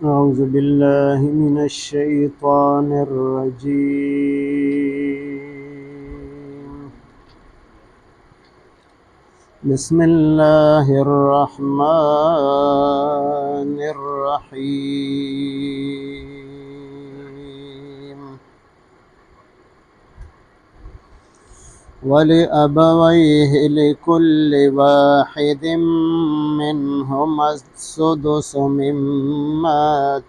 أعوذ بالله من الشيطان الرجيم. بسم الله الرحمن الرحيم. ولأبويه لكل واحد منهما السدس مما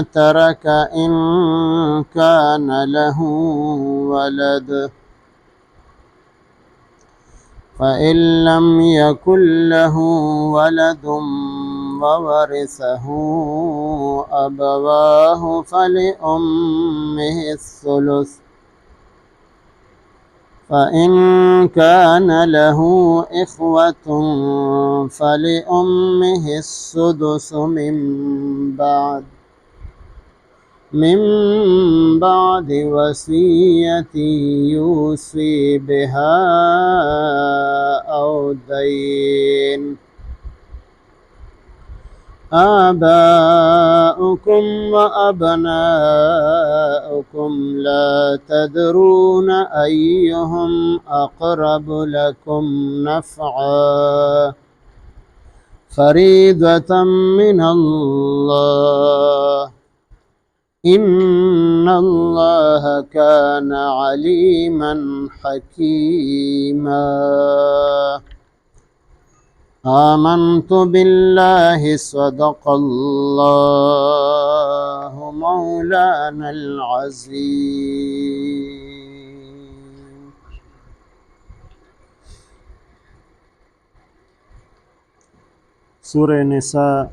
ترك إن كان له ولد، فإن لم يكن له ولد وورثه أبواه فلأمه الثلث، فإن كان له إخوة فلأمه السدس من بعد وصية يوصي بها أو دين. آباؤكم وأبناؤكم لا تدرون أيهم أقرب لكم نفعا فريضة من الله، إن الله كان عليما حكيما. آمنت بالله صدق الله مولانا العظيم. سورة نساء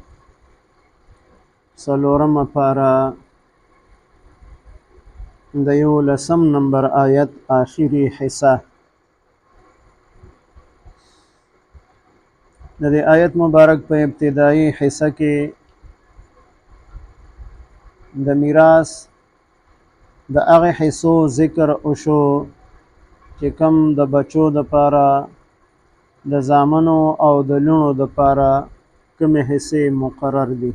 څلورمه پارا د 11 نمبر آیت آخری حصہ. د دې آیت مبارک په ابتدایي حصہ کې د میراث د هغه حصو ذکر وشو چې کم د بچو د پاره د زامنو او د لونو د پاره کومې حصے مقرر دي.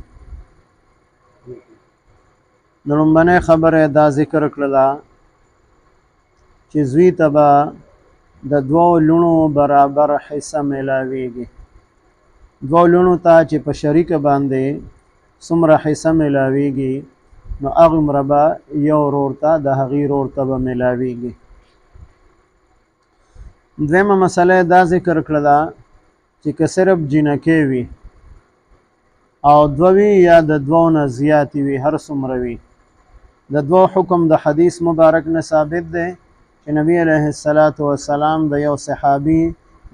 د لومبنۍ خبره دا ذکر کړله چې زوی ته به د دوو لونو برابر حصہ میلاویږي. دوو لونو ته چې په شریکه باندې څومره حصہ میلاویږي نو هغومره به یو ورور ته د هغې ورور ته به میلاویږي. دویمه مسله دا ذکر کړله چې که صرف جینکې وي او دوه وي یا د دوو نه زیاتې وي، هر څومره وي، د دوو حکم د حدیث مبارک نه ثابت دی چې نبی علیه السلام د یو صحابي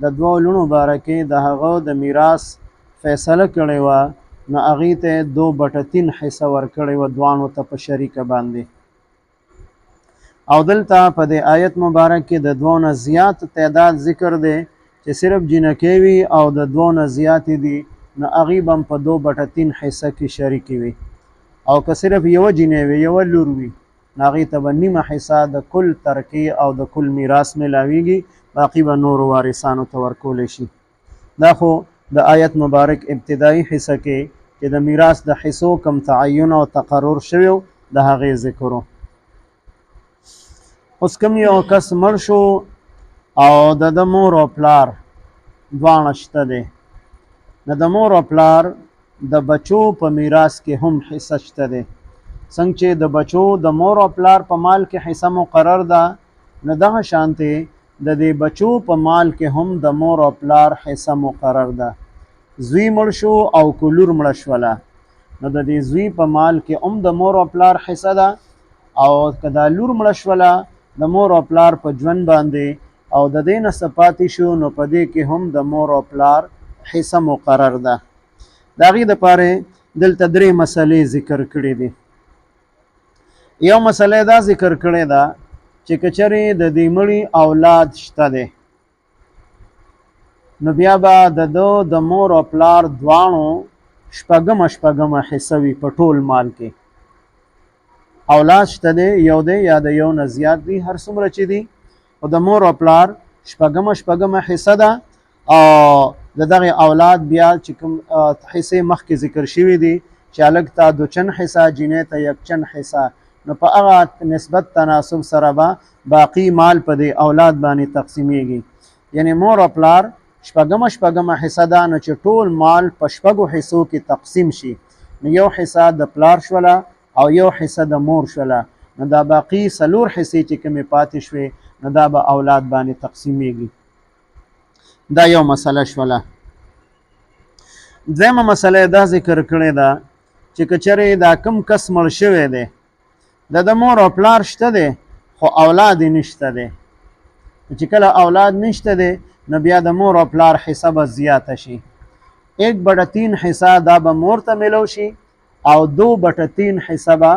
د دوو لونو باره کې د هغه د میراث فیصله کړې وه نو هغې ته 2/3 حصه ورکړې وه دوانو ته په شریکه باندې. او دلته په دې آیت مبارک کې د دوو نه زیات تعداد ذکر دی چې صرف جینکې وي او د دوو نه زیاتې دي نو هغې به هم په 2/3 حصه کې شریکې وي. او که صرف یوه جینۍ وي، یوه لور وي، نو هغې ته به نیمه حصه د کل ترکې او د کل میراث میلاویږي، باقي به نورو وارثانو ته ورکولی شي. دا خو د آیت مبارک ابتدایي حصه کې چې د میراث د حصو کم تعین او تقرر شوی د هغې ذکر و. اوس کوم یو کس مړ شو او د مور او پلار دواړه شته دی، نو د مور او پلار د بچو په میراث کې هم حصه شته دی. څنګه چې د بچو د مور او پلار په مال کې حصه مقرر ده، نو دغه شانتې د دې بچو په مال کې هم د مور او پلار حصه مقرر ده. زوی مړ شو او که لور مړه شوله نو د دې زوی په مال کې هم د مور او پلار حصه ده، او که دا لور مړه شوله د مور او پلار په ژوند باندې او د دې نه څه پاتې شو نو په دې کې هم د مور او پلار حصه مقرر ده. د هغې دپاره دلته 3 مسلې ذکر کړي دي. یو مسله دا ذکر کړې ده چې که چېرې د دې مړي اولاد شته دی نو بیا به د مور او پلار دواړو شپږمه حصه وي په ټول مال کې. اولاد شته دی، یو دی یا د یو نه زیات دي، هر څومره چې دي، او د مور او پلار شپږمه حصه ده. او د دغه اولاد بیا چې کوم حصے مخکې ذکر شوي دي چې هلک ته 2 چن حصه جینۍ ته 1 چن حصه، نو په هغه نسبت تناسب سره به باقی مال په دې اولاد باندې تقسیمیږي. یعنی مور او پلار شپږمه حصه ده، نو چې ټول مال په 6 حصو کې تقسیم شي، نو 1 حصه د پلار شوله او 1 حصه د مور شوله، نو دا باقی 4 حصې چې کومې پاتې شوې نو دا به اولاد باندې تقسیمیږي. دا یو مسله شوله. دویمه مسله دا ذکر کړې ده چې که چېرې دا کم کس مړ شوی دی، د مور او پلار شته دی خو اولاد یې نشته دی، چې کله اولاد نشته دی نو بیا د مور او پلار حصه به زیاته شي. 1/3 حصه دا به مور ته میلو شي او 2/3 حصه به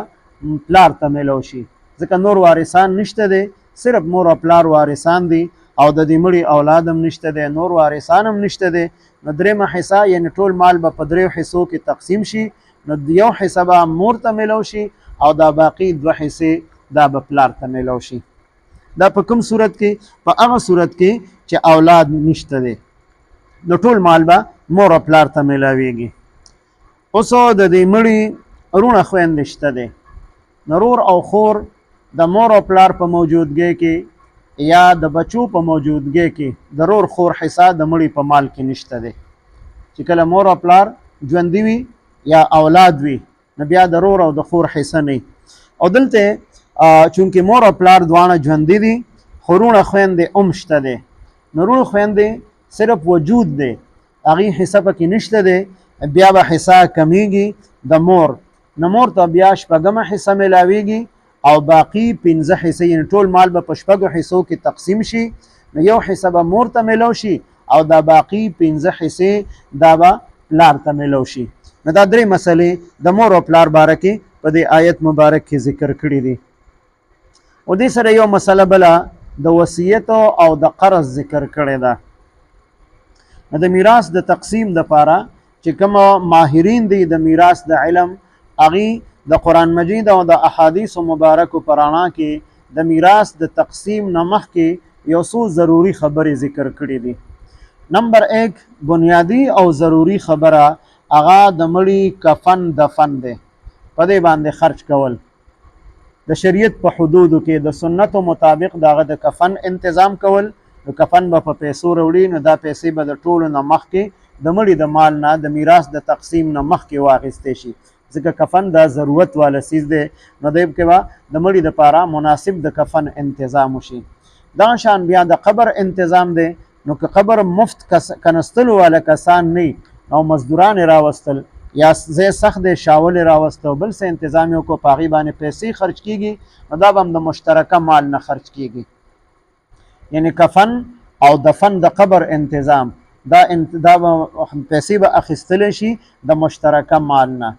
پلار ته میلو شي، ځکه نور وارثان نشته دی، صرف مور او پلار وارثان دي او د دې مړي اولاد هم نشته دی، نور وارثان هم نشته دی. نو 3مه حصه یعنی ټول مال به په 3 حصو کې تقسیم شي، نو 1 حصه به مور ته میلو شي او دا باقی 2 حصې دا به پلار ته میلو شي. دا په کوم صورت کې؟ په هغه صورت کې چې اولاد نشته دی، نو ټول مال به مور او پلار ته میلاویږي. اوس د دې مړي رونه خویندې شته دی، نرور او خور د مور او پلار په موجودګۍ کې یا د بچو په موجودګۍ کې د رور خور حصه د مړي په مال کې نشته دی. چې کله مور او پلار ژوندي وي یا اولاد وي نو بیا د رور او د خور حصه نه. او دلته چونکې مور او پلار دواړه ژوندي دي خو رونه خویندې هم شته دی، نو رونه خویندې صرف وجود دی، هغې حصه پکې نشته دی، بیا به حصه کمیږي د مور، نو مور ته بیا 6مه حصه میلاویږي او باقی 15 حصې یعنی ټول مال به په 6 حصو کې تقسیم شي، نو 1 حصه به مور ته میلو شي او دا باقی 15 حصې دا به پلار ته میلو شي. نو دا 3 مسلې د مور او پلار باره کې په دې آیت مبارک کې ذکر کړي دي. او دې سره یو مسله بله د وصیت او د قرض ذکر کړې ده. نو د میراث د تقسیم دپاره چې کوم ماهرین دي د میراث د علم، هغې د قرآن مجید او د احادیث مبارکو په رڼا کې د میراث د تقسیم نه مخکې یو څو ضروري خبرې ذکر کړي دي. نمبر 1 بنیادی او ضروری خبره هغه د مړي کفن دفن دی، په دې باندې خرچ کول د شریعت په حدودو کې د سنتو مطابق دغه د کفن انتظام کول. نو کفن به په پیسو راوړي، نو دا پیسې به د ټولو نه مخکې د مړي د مال نه د میراث د تقسیم نه مخکې واخیستې شي، ځکه کفن دا ضرورت والا څیز دی، نو دی کې به د مړي دپاره مناسب د کفن انتظام وشي. دغه شان بیا د قبر انتظام دی، نو که قبر مفت کنستلو والا کسان نه او مزدوران راوستل یا ځای سخت دی شاول راوسته او بل څه انتظام یې وکړو په هغې باندې پیسې خرچ کېږي، نو دا به هم د مشترکه مال نه خرچ کېږي. یعنی کفن او دفن د قبر انتظام دا به پیسې به اخیستلی شي د مشترکه مال نه.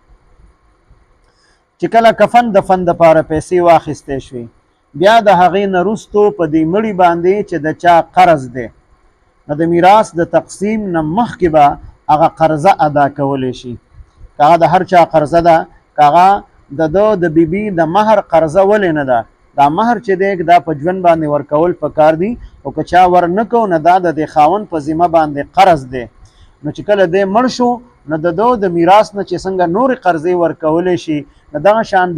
چې کله کفن دفن دپاره پیسې واخیستې شوې، بیا د هغې نه وروستو په دې مړي باندې چې د چا قرض دی، نو د میراث د تقسیم نه مخکې به هغه قرضه ادا کولی شي. که هغه د هر چا قرضه ده، که هغه د بیبي د مهر قرضه ولې نه ده، دا مهر چې دی دا په ژوند باندې ورکول پکار دي، او که چا ور نه کو نه دا د خاوند په ذمه باندې قرض دی. نو چې کله دی مړ شو نو د میراث نه چې څنګه نورې قرضې ورکولی شي، نو دغه شان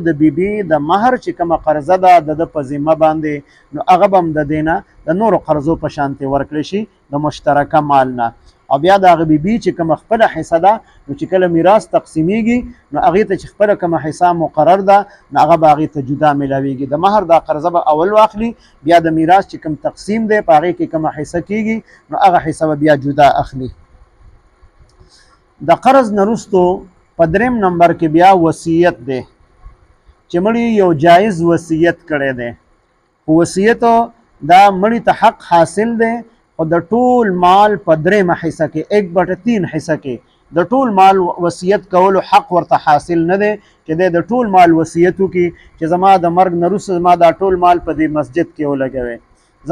د بیبي د مهر چې کومه قرضه ده د په ذمه باندې، نو هغه به هم د دې نه د نورو قرضو په شانتې ورکړی شي د مشترکه مال نه. او بیا د هغه بیبي چې کومه خپله حصه ده، نو چې کله میراث تقسیمیږي نو هغې ته چې خپله کومه حصه مقرر ده نو هغه به هغې ته جدا میلاویږي. د مهر دا قرضه به اول واخلي، بیا د میراث چې کوم تقسیم دی په هغې کې کومه حصه کېږي نو هغه حصه به بیا جدا اخلي. د قرض نه وروستو په 3 نمبر کې بیا وصیت دی، چې مړي یو جایز وصیت کړی دی. وصیت دا مړي ته حق حاصل دی، او د ټول مال په 3مه حصه کې 1/3 حصه کې د ټول مال وصیت کولو حق ورته حاصل نه دی، چې د ټول مال وصیت وکړي چې زما د مرګ نه وروسته زما دا ټول مال په دې مسجد کې ولګوئ،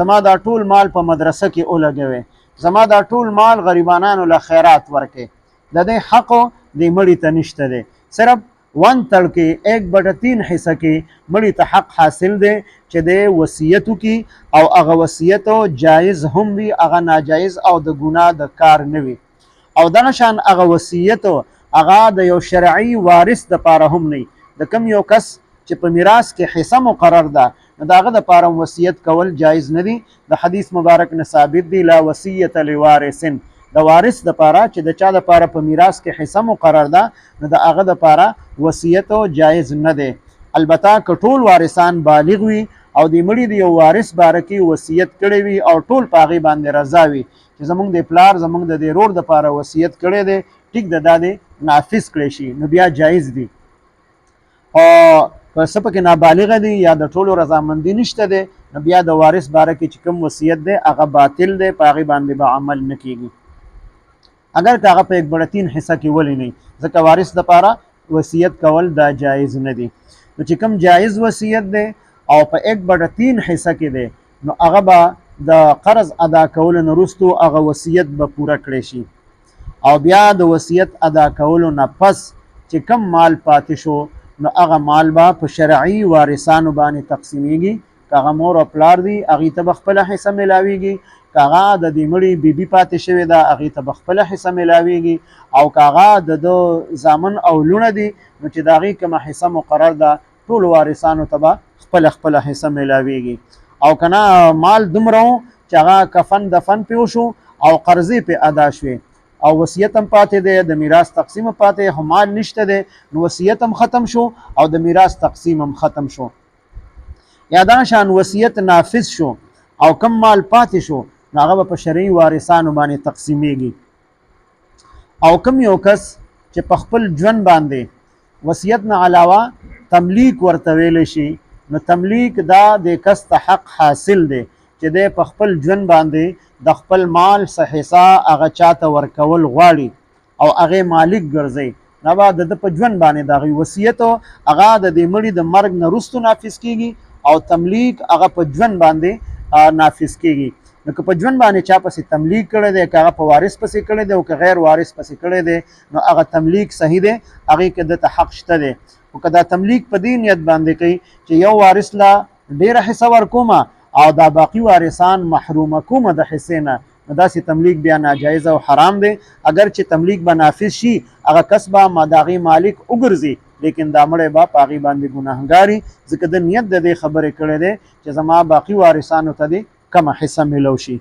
زما دا ټول مال په مدرسه کې ولګوئ، زما دا ټول مال غریبانانو له خیرات ورکړئ. د دې حق د مړي ته نشته دی، صرف ون تړ کې 1/3 حصہ کې مړي ته حق حاصل دی چې د وصیت کی او هغه وصیت جایز هم وي هغه ناجایز او د ګناه د کار نه وي او د نشان هغه وصیت هغه د یو شرعي وارث د پاره هم نه د کم یو کس چې په میراث کې حصہ مقرر ده نو داغه د پاره وصیت کول جایز نه دي د حدیث مبارک نه ثابت دی لا وصیت لوارث د وارث د پاره چې د چا د پاره په میراث کې حصہ مقرر ده نو د هغه د پاره وصیت جایز نه دی البته کټول وارثان بالغ وي او د مړي د یو وارث باره کې وصیت کړی وي او ټول پاغي باندې رضا وي چې زمونږ د پلار زمونږ د رور د پاره وصیت کړی دی ټیک د دادې نافذ کړی شي نو بیا جایز دی او که څه پکې نابالغه دي یا د ټولو رضامندي نشته دی نو بیا د وارث باره کې چې کوم وصیت دی هغه باطل دی په هغې باندې به عمل نه کیږي اگر که هغه په 1/3 حصہ کې ولې نه ځکه وارث دپاره وصیت کول دا جایز نه دی نو چې کوم جایز وصیت دی او په 1/3 حصہ کې دی نو هغه به د قرض ادا کولو نه وروستو هغه وصیت به پوره کړی شي او بیا د وصیت ادا کولو نه پس چې کم مال پاتې شو نو هغه مال به په شرعي وارثانو باندې تقسیمیږي که هغه مور او پلار دي هغې ته به خپله حصه میلاویږي که هغه د دې مړي بیبي پاتې شوې ده هغې ته به خپله حصه میلاویږي او که هغه د ده زامن او لوڼه دي نو چې د هغې کومه حصه مقرر ده ټولو وارثانو ته به خپله حصه میلاویږي او که نه مال دومره و چې هغه کفن دفن پې وشو او قرضې پې ادا شوې او وصیت هم پاتې دی د میراث تقسیم پاتې خو مال نشته دی نو وصیت هم ختم شو او د میراث تقسیم هم ختم شو یا دا شان وصیت نافذ شو او کم مال پاتې شو نو هغه په شرعي وارثانو باندې تقسیمیږي او کم یو کس چې په خپل ژوند باندې وصیت نه علاوه تملیک ورته ویلی شي نو تملیک دا د کس ته حق حاصل دی چې دی په خپل ژوند باندې د خپل مال څه حصه هغه چاته ورکول غواړي او هغې مالک ګرځي نو به د ده په ژوند باندې د هغې وصیت هغه د دې مړي د مرګ نه وروستو نافظ کیږي او تملیک هغه په ژوند باندې نافذ کیږي نو که په ژوند باندې چا پسې تملیک کړی دی که هغه په وارث پسې کړی دی او که غیر وارث پسې کړی دی نو هغه تملیک صحیح دی هغې کې دته حق شته دی خو که دا تملیک په دې نیت باندې کوي چې یو وارث له ډېره حصه ورکومه او دا باقی وارثان محرومه کومه د حصې نه نو داسې تملیک بیا ناجایز او حرام دی اگر چې تملیک به نافذ شي هغه کس به د هغې مالک وګرځي لیکن دا مړی به په هغې باندې ګناهګاري ځکه د نیت د دې خبرې کړی دی چې زما باقي وارثانو ته دې کمه حصه میلو شي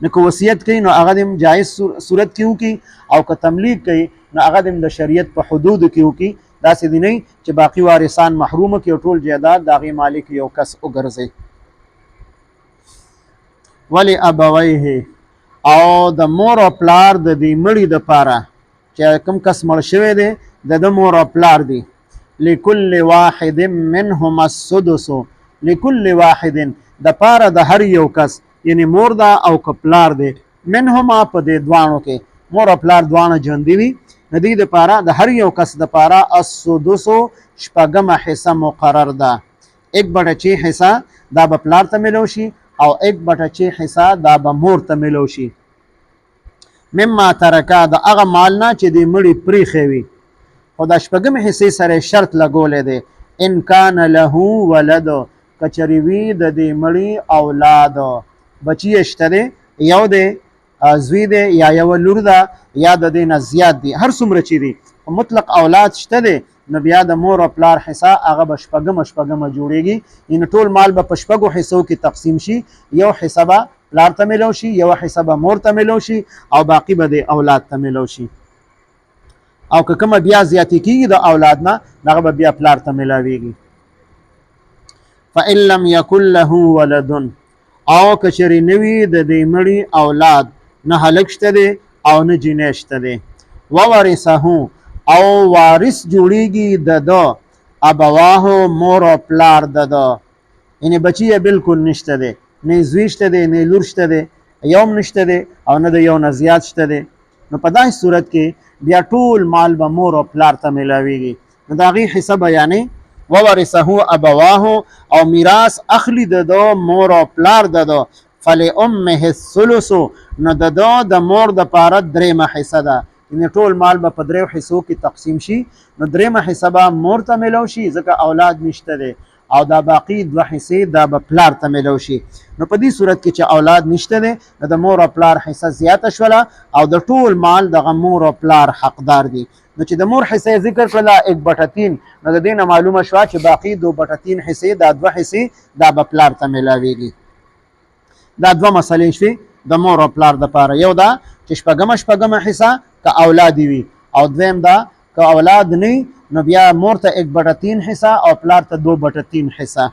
نو که وصیت کوي نو هغه دې جایز صورت کې وکړي او که تملیک کوي نو هغه دې د شریعت په حدودو کې وکړي داسې دې نه چې باقي وارثان محرومه کړي او ټول جایداد د هغې مالک یو کس وګرځي ولی ابویه او د مور او پلار د دې مړي دپاره چې کوم کس مړ شوی دی د مور او پلار دی لکل واحد منهما السدس لکل واحد د پاره د هر یو کس یعنی مور دا او که پلار دی منهما په دې دوانو کې مور او پلار دوانه ژوندي وي د دې دپاره د هر یو کس دپاره السدس شپږمه حصه مقرر ده 1/6 حصه دا به پلار ته میلو شي او 1/6 حصہ دا به مور ته میلو شي مما ترکا د هغه مال نه چې د مړي پریښی وي خو د شپږمې حصې سره شرط لګولی دی ان کان له ولد که چرې وي د دې مړي اولاد بچی یې شته دی یو دی زوی دی یا یوه لور ده یا د دې نه زیات دي هر څومره چې دي مطلق اولاد شته دی نو بیا د مور او پلار حصہ هغه به شپږمه جوړیږي یعنې ټول مال به په شپږو حصو کې تقسیم شي یو حصه به پلار ته میلو شي یو حصه به مور ته میلو شي او باقي به د اولاد ته میلو شي او که کومه بیا زیاتې کېږي د اولاد نه هغه به بیا پلار ته میلاویږي فإن لم یکن له ولد او که چېرې نه وي د دې مړي اولاد نه هلک شته دی او نه جینۍ شته دی وورثه او وارث جوړیږي د ده ابواه مور او پلار د ده یعنې بچی یې بلکل نشته دی نه زوی شته دی نه لور شته دی یو هم نشته دی او نه د یو نه زیات شته دی نو په داسې صورت کې بیا ټول مال به مور او پلار ته میلاویږي نو د هغې حصه بیانې وورثه ابواه او میراث اخلي د ده مور او پلار د ده فلامه الثلث نو د ده د مور دپاره درېیمه حصه ده یعنې ټول مال به په دریو حصو کې تقسیم شي نو دریمه حصه به مور ته میلو شي ځکه اولاد نشته دی او دا باقی دوه حصې دا به پلار ته میلو شي نو په دې صورت کې چې اولاد نشته دی نو د مور او پلار حصه زیاته شوله او د ټول مال دغه مور او پلار حقدار دي نو چې د مور حصه ذکر کړله 1/3 نو د دې نه معلومه شوه چې باقی 2/3 حصې دا دوه حصې دا به پلار ته میلاویږي دا دوه مسلې شوې د مور او پلار دپاره یو دا چې شپږمه حصه که اولاد وي او دویم دا که اولاد نه نو بیا مور ته 1/3 حصہ او پلار ته 2/3 حصہ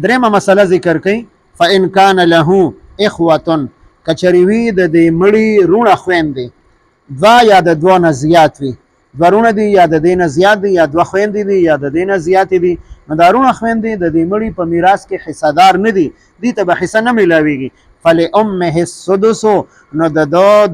دریمه مسله ذکر کړي فإن كان له اخوة کچریوی د دې مړي رونه خويندې دوا یا د دوه نه زیات وي دوه رونه دي یا د دې نه زیات دي یا دوه خويندې دي یا د دې نه زیات دي نو دا رونه خويندې د دې مړي په میراث کې حصدار نه دي دي ته به حصہ نه ملاويږي فلأمه السدس نو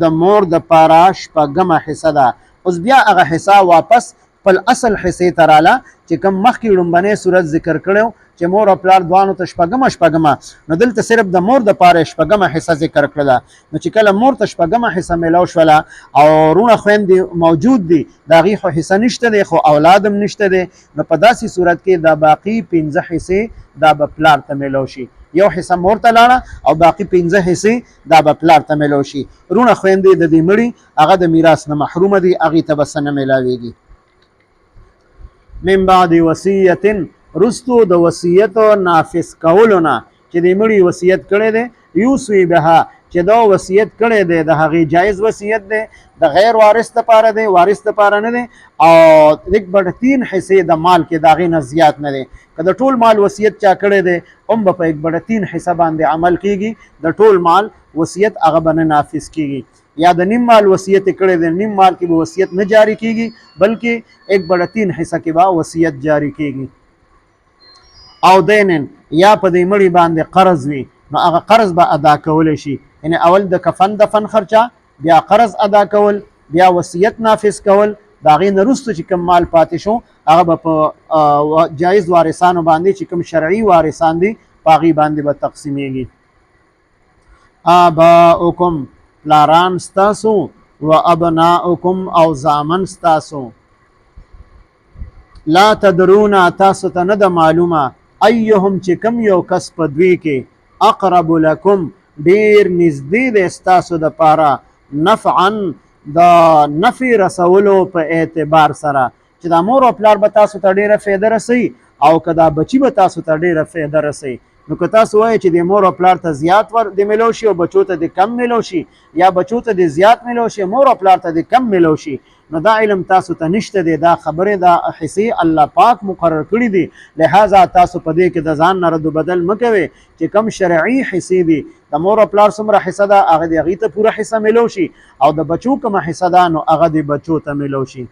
د مور د پاره شپږمه حصہ ده اوس بیا هغه حصہ واپس خپل اصل حصې ته راله چې کوم مخکې لومبنۍ صورت ذکر کړو چې مور او پلار دوانو ته شپږمه نو دلته صرف د مور د پاره شپږمه حصہ ذکر کړله نو چې کله مور ته شپږمه حصہ میلاو شوله او رونه خويندې موجود دي د هغې خو حصہ نشته دی خو اولاد هم نشته دی نو په داسې صورت کې دا باقي 15 حصې دا به پلار ته میلاو شي یو حصہ مور ته لاړه او باقي 15 حصې دا به پلار ته میلاو شي رونه خويندې د دې مړي هغه د میراث نه محرومه دي هغې ته به څه نه میلاویږي من بعد وصیة رستو د وصیت نافذ کولو نه چې د مړي وصیت کړی دی یوصي بها چې دا وصیت کړی دی د هغې جایز وصیت دی د غیر وارث دپاره دی وارث دپاره نه دی او 1/3 حصې د مال کې د هغې نه زیات نه دی که د ټول مال وصیت چا کړی دی هم به په 1/3 حصه باندې عمل کیږي د ټول مال وصیت هغه به نه نافذ کیږي یا د نیم مال وصیت کړی دی نیم مال کې به وصیت نه جاری کیږي بلکې 1/3 حصه کې به وصیت جاری کیږي او دینن یا په دې مړي باندې قرض وي نو هغه قرض به ادا کولی شي یعنی اول د کفن دفن خرچه بیا قرض ادا کول بیا وصیت نافذ کول د هغې نه وروسته چې کوم مال پاتې شو هغه به په جایز وارثانو باندې چې کوم شرعي وارثان دي په هغې باندې به تقسیمیږي آباؤکم پلاران ستاسو و ابناؤکم او زامن ستاسو لا تدرون تاسو ته نه ده معلومه ایهم چې کوم یو کس په دوی کې اقرب لکم ډیر نږدې دی ستاسو دپاره نفعا د نفع رسولو په اعتبار سره چې دا مور او پلار به تاسو ته ډیره فایده رسوي او که دا بچي به تاسو ته ډیره فایده رسوي نو که تاسو وایئ چې د مور او پلار ته زیات د میلو شي او بچو ته د کم میلو شي یا بچو ته د زیات میلو شي مور او پلار ته د کم میلو شي نو دا علم تاسو ته نشته دی دا خبرې دا حصې الله پاک مقرر کړي دي لہذا تاسو په دې کې د ځان نه رد و بدل مه کوئ چې کم شرعي حصې دي د مور او پلار څومره حصه ده هغه د هغې ته پوره حصه میلو شي او د بچو کومه حصه ده نو هغه د بچو ته میلو شي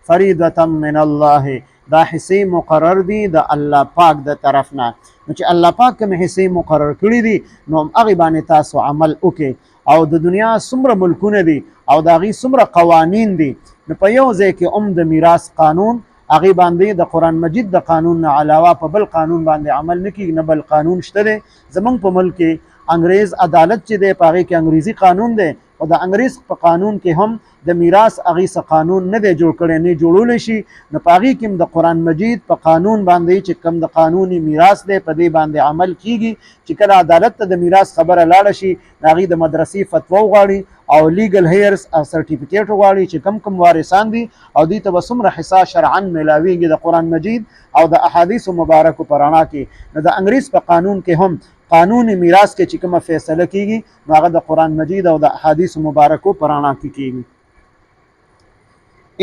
فریضة من الله دا حصې مقرر دي د الله پاک د طرف نه نو چې الله پاک کوم حصې مقرر کړي دي نو هغې باندې تاسو عمل وکړئ او د دنیا څومره ملکونه دي او د هغې څومره قوانین دي نو په یو ځای کې د میراث قانون هغې باندې د قرآن مجید د قانون نه علاوه په بل قانون باندې عمل نه کېږي نه بل قانون شته دی زموږ په ملک کې انګریز عدالت چې دی په هغې کې انګریزي قانون دی او د انګریز په قانون کې هم د میراث هغې څه قانون نه دی جوړ کړی نه جوړولی شي نو په هغې کې هم د قرآن مجید په قانون باندې چې کوم د قانوني میراث دی په دې باندې عمل کیږي چې کله عدالت ته د میراث خبره لاړه شي د هغې د مدرسې فتوا وغواړي او لیګل هیرس او سرټیفیکیټ وغواړي چې کم وارثان دي او دوی ته به څومره حصه شرعا میلاویږي د قرآن مجید او د احادیثو مبارکو په رڼا کې نو د انګریز په قانون کې هم قانوني میراث کې چې کومه فیصله کیږي نو هغه د قرآن مجید او د احادیثو مبارکو په رڼا کې کیږي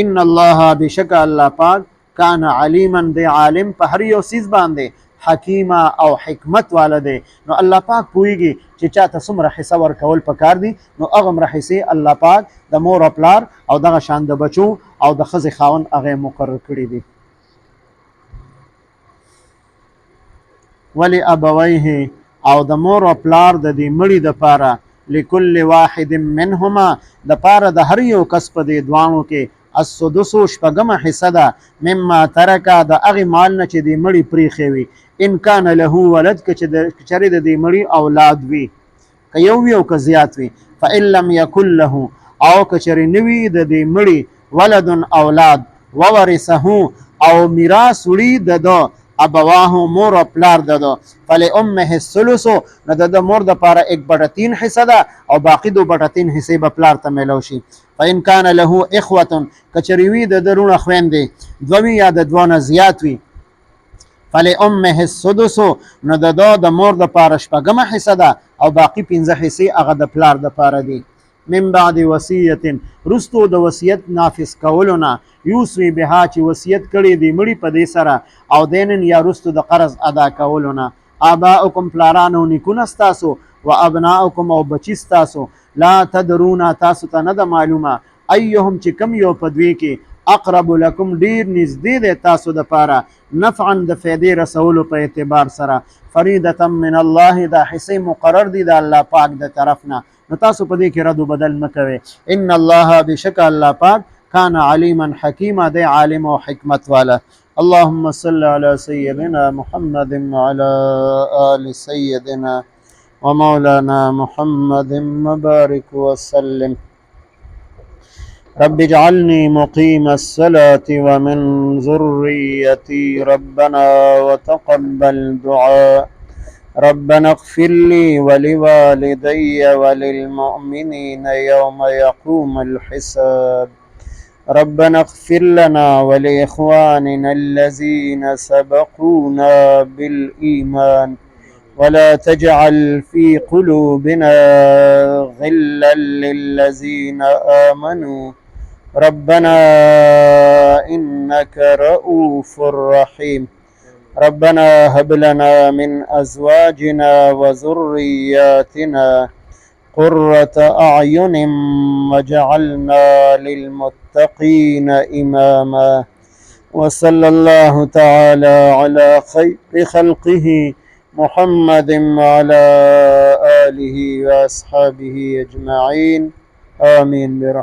ان الله بشک الله پاک کان علیما دی عالم په هر یو څیز باندې حکیمه او حکمت والا دی نو الله پاک پوهیږي چې چاته څومره حصه ورکول پکار دي نو هغومره حصې الله پاک د مور او پلار او دغه شان د بچو او د ښځې خاوند هغې مقرر کړي دي ولی ابویه او د مور او پلار د دې مړي دپاره لکل واحد منهما دپاره د هر یو کس په دې دواړو کې السدس شپږمه حصه ده مما ترکه د هغې مال نه چې دې مړي پریښی وي ان کان له ولد که چېرې د دې مړي اولاد وي که یو وي او که زیات وي فان لم یکن له او کچری نوی د دې مړي ولد اولاد وورثه او میراث وړي د ابواه مور او پلار ددو فلامه الثلث نو د مور د پاره 1/3 حصہ ده او باقی 2/3 حصے به پلار ته ملو شي. فإن كان له اخوه کچری وی د درونه خويندې دوی یا د دوه زیات وي فلامه السدس نو د مور د پاره شپږمه حصہ ده او باقی 15 حصے هغه د پلار د پاره دي. من بعد وصیت رستو د وصیت نافذ کولونه یوسوی بها چې وصیت کړي دی مړي په دې سره او دینن یا رستو د قرض ادا کولونه آباؤکم پلارانو نیکونه ستاسو و ابناؤکم او بچی ستاسو لا تدرون تاسو ته نه د معلومه ایهم چې کم یو په دوی کې اقرب لکم ډیر نږدې دی تاسو د پاره نفعا د فیدې رسولو په اعتبار سره فریدة من الله دا حصې مقرر دي د الله پاک د طرف نه نو تاسو په دې کې رد و بدل مکوئ. ان الله بشک الله پاک کان علیما حکیما دی عالم او حکمت والا. اللهم صل على سيدنا محمد وعلى آل سيدنا ومولانا محمد وبارك وسلم. رب اجعلني مقيم الصلاة ومن ذريتي ربنا وتقبل دعاء ربنا اغفر لي ولوالدي وللمؤمنين يوم يقوم الحساب. ربنا اغفر لنا ولإخواننا الذين سبقونا بالإيمان ولا تجعل في قلوبنا غلا للذين آمنوا ربنا إنك رؤوف رحيم. ربنا هب لنا من أزواجنا وذرياتنا قرة أعين وجعلنا للمتقين إماما. وصلى الله تعالى على خير خلقه محمد وعلى آله وأصحابه أجمعين آمين برحمته.